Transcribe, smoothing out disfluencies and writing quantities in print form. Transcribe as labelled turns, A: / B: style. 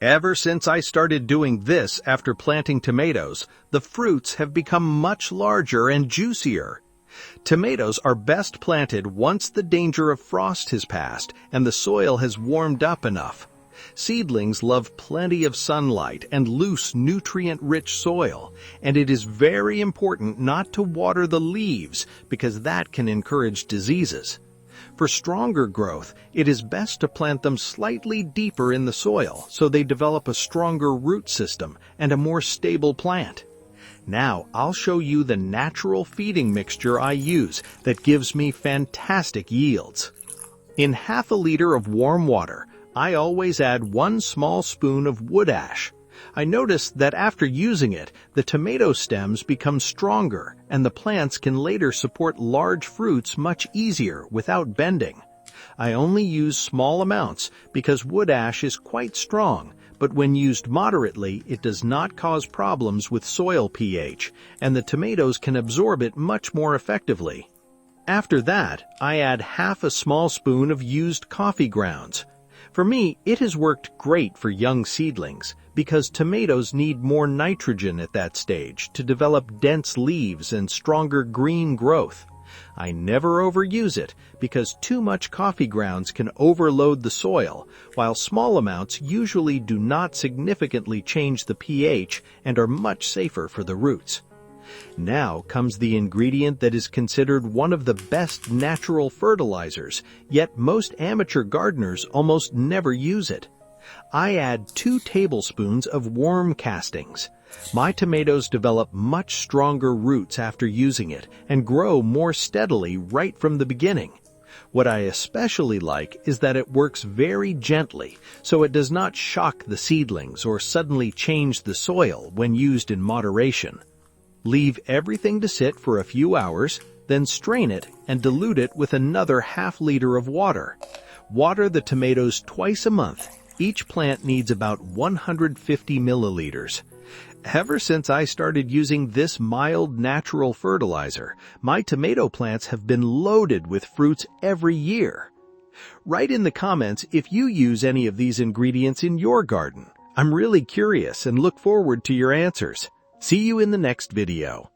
A: Ever since I started doing this after planting tomatoes, the fruits have become much larger and juicier. Tomatoes are best planted once the danger of frost has passed and the soil has warmed up enough. Seedlings love plenty of sunlight and loose, nutrient-rich soil, and it is very important not to water the leaves because that can encourage diseases. For stronger growth, it is best to plant them slightly deeper in the soil so they develop a stronger root system and a more stable plant. Now, I'll show you the natural feeding mixture I use that gives me fantastic yields. In half a liter of warm water, I always add 1 small spoon of wood ash. I noticed that after using it, the tomato stems become stronger and the plants can later support large fruits much easier without bending. I only use small amounts because wood ash is quite strong, but when used moderately, it does not cause problems with soil pH, and the tomatoes can absorb it much more effectively. After that, I add half a small spoon of used coffee grounds. For me, it has worked great for young seedlings because tomatoes need more nitrogen at that stage to develop dense leaves and stronger green growth. I never overuse it because too much coffee grounds can overload the soil, while small amounts usually do not significantly change the pH and are much safer for the roots. Now comes the ingredient that is considered one of the best natural fertilizers, yet most amateur gardeners almost never use it. I add 2 tablespoons of worm castings. My tomatoes develop much stronger roots after using it and grow more steadily right from the beginning. What I especially like is that it works very gently, so it does not shock the seedlings or suddenly change the soil when used in moderation. Leave everything to sit for a few hours, then strain it and dilute it with another half liter of water. Water the tomatoes twice a month. Each plant needs about 150 milliliters. Ever since I started using this mild natural fertilizer, my tomato plants have been loaded with fruits every year. Write in the comments if you use any of these ingredients in your garden. I'm really curious and look forward to your answers. See you in the next video.